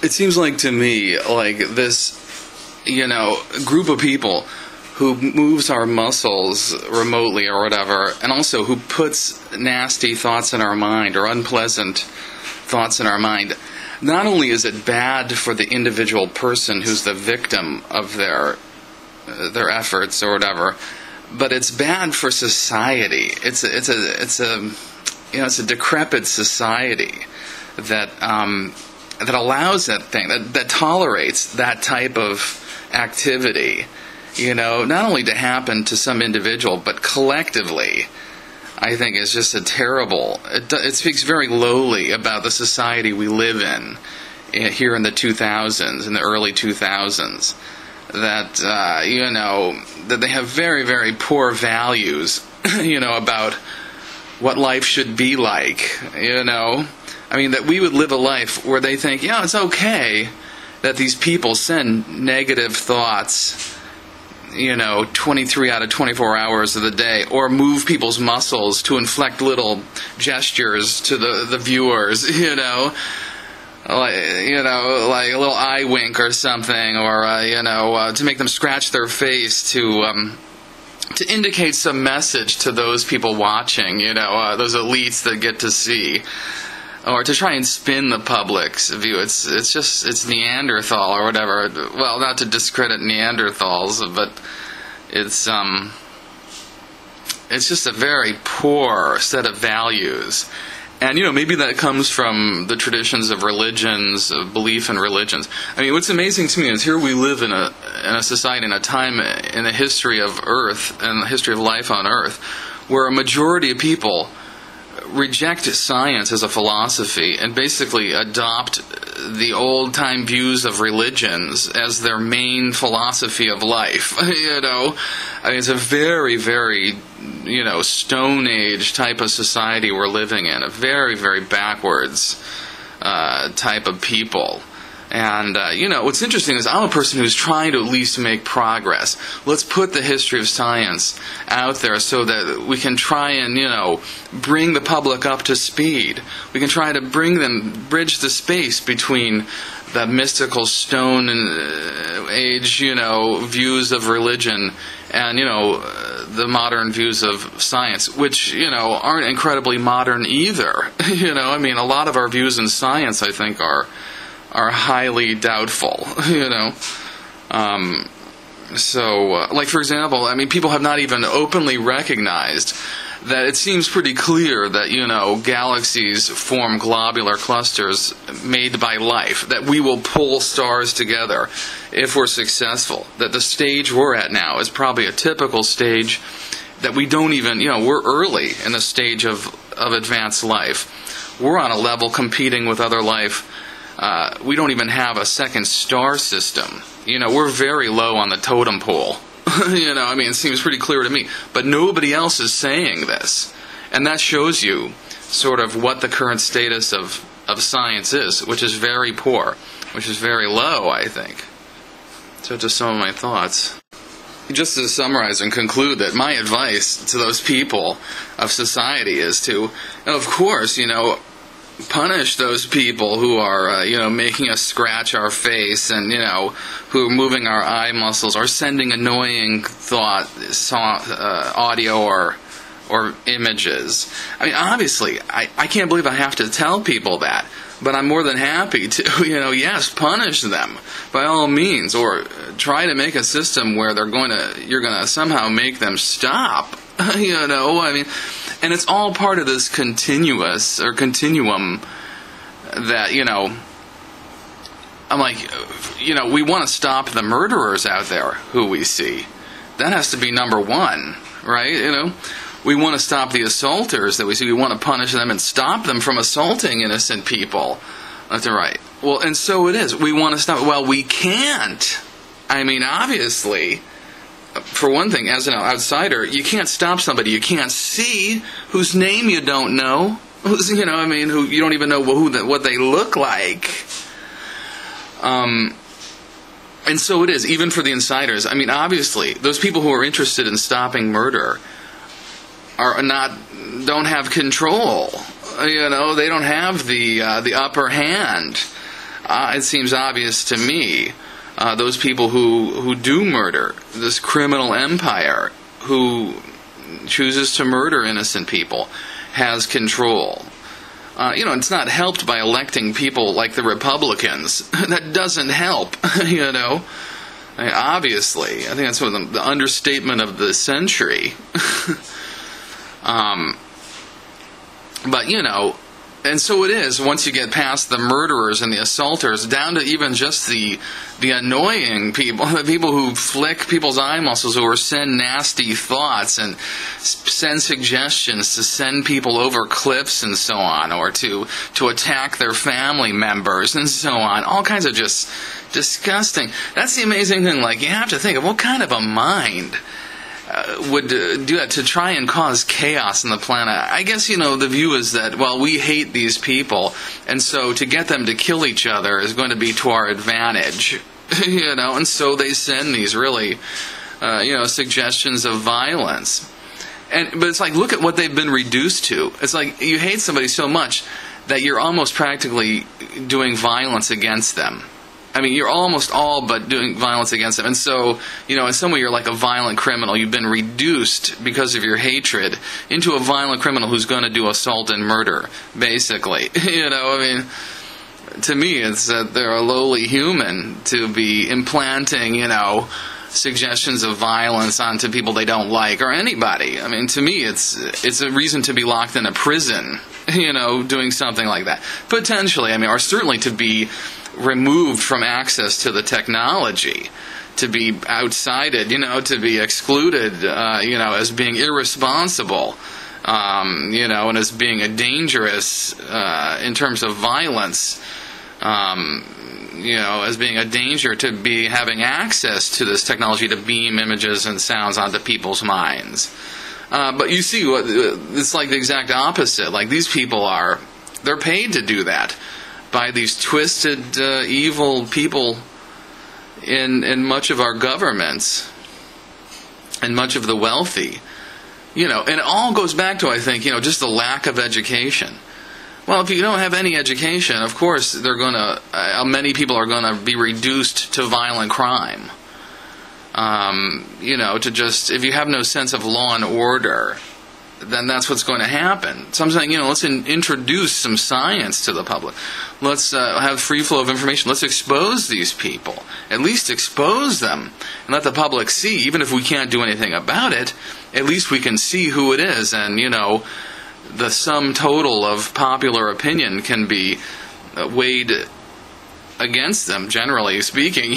It seems like to me, like this, group of people who moves our muscles remotely or whatever, and also who puts nasty thoughts in our mind or unpleasant thoughts in our mind. Not only is it bad for the individual person who's the victim of their efforts or whatever, but it's bad for society. It's a decrepit society that allows that thing, that tolerates that type of activity, not only to happen to some individual, but collectively. I think is just a terrible. It speaks very lowly about the society we live in here in the 2000s, in the early 2000s. That that they have very, very poor values, about what life should be like. I mean, that we would live a life where they think, it's okay that these people send negative thoughts, 23 out of 24 hours of the day, or move people's muscles to inflect little gestures to the viewers, like a little eye wink or something, or to make them scratch their face to indicate some message to those people watching, those elites that get to see, or to try and spin the public's view. It's Neanderthal or whatever. Well, not to discredit Neanderthals, but it's just a very poor set of values. And, maybe that comes from the traditions of religions, of belief in religions. I mean, what's amazing to me is here we live in a society, in a time in the history of Earth, and the history of life on Earth, where a majority of people reject science as a philosophy and basically adopt the old-time views of religions as their main philosophy of life. I mean, it's a very, very, Stone Age type of society we're living in, a very, very backwards type of people. And, what's interesting is I'm a person who's trying to at least make progress. Let's put the history of science out there so that we can try and, bring the public up to speed. We can try to bridge the space between the mystical Stone Age, views of religion and, the modern views of science, which, aren't incredibly modern either. I mean, a lot of our views in science, I think, are highly doubtful, So, like, for example, I mean, people have not even openly recognized that it seems pretty clear that, galaxies form globular clusters made by life, that we will pull stars together if we're successful, that the stage we're at now is probably a typical stage that we don't even, we're early in the stage of advanced life. We're on a level competing with other life. We don't even have a second star system. We're very low on the totem pole. I mean, it seems pretty clear to me. But nobody else is saying this. And that shows you sort of what the current status of science is, which is very poor, which is very low, I think. So just some of my thoughts. Just to summarize and conclude that my advice to those people of society is to, of course, punish those people who are, making us scratch our face and, who are moving our eye muscles or sending annoying audio or images. I mean, obviously, I can't believe I have to tell people that, but I'm more than happy to, yes, punish them by all means, or try to make a system where you're going to somehow make them stop. I mean, and it's all part of this continuum that, I'm like, we want to stop the murderers out there who we see. That has to be number one, right? We want to stop the assaulters that we see. We want to punish them and stop them from assaulting innocent people left and right. Well, and so it is. We want to stop it. Well, we can't. I mean, obviously, for one thing, as an outsider, you can't stop somebody you can't see, whose name you don't know, who you don't even know what they look like. And so it is, even for the insiders. I mean, obviously, those people who are interested in stopping murder don't have control. They don't have the upper hand it seems obvious to me. Those people who do murder, this criminal empire who chooses to murder innocent people, has control. It's not helped by electing people like the Republicans. That doesn't help, Obviously. I think that's one of the understatement of the century. But, and so it is once you get past the murderers and the assaulters, down to even just the annoying people, the people who flick people's eye muscles or send nasty thoughts and send suggestions to send people over cliffs and so on, or to attack their family members and so on. All kinds of just disgusting. That's the amazing thing. Like, you have to think of what kind of a mind would do that to try and cause chaos on the planet. I guess, the view is that, well, we hate these people, and so to get them to kill each other is going to be to our advantage, and so they send these really, suggestions of violence. But it's like, look at what they've been reduced to. It's like you hate somebody so much that you're almost practically doing violence against them. I mean, you're almost all but doing violence against them. And so, in some way you're like a violent criminal. You've been reduced because of your hatred into a violent criminal who's going to do assault and murder, basically. To me, it's that they're a lowly human to be implanting, suggestions of violence onto people they don't like, or anybody. I mean, to me, it's a reason to be locked in a prison, doing something like that. Potentially, or certainly to be removed from access to the technology, to be outsided, to be excluded, as being irresponsible, and as being a dangerous, in terms of violence, as being a danger to be having access to this technology to beam images and sounds onto people's minds. But you see, it's like the exact opposite. Like, these people they're paid to do that by these twisted, evil people in much of our governments and much of the wealthy. And it all goes back to, I think, just the lack of education. Well, if you don't have any education, of course, many people are going to be reduced to violent crime. If you have no sense of law and order, then that's what's going to happen. So I'm saying, let's introduce some science to the public. Let's have free flow of information. Let's expose these people. At least expose them and let the public see. Even if we can't do anything about it, at least we can see who it is. And, the sum total of popular opinion can be weighed against them, generally speaking.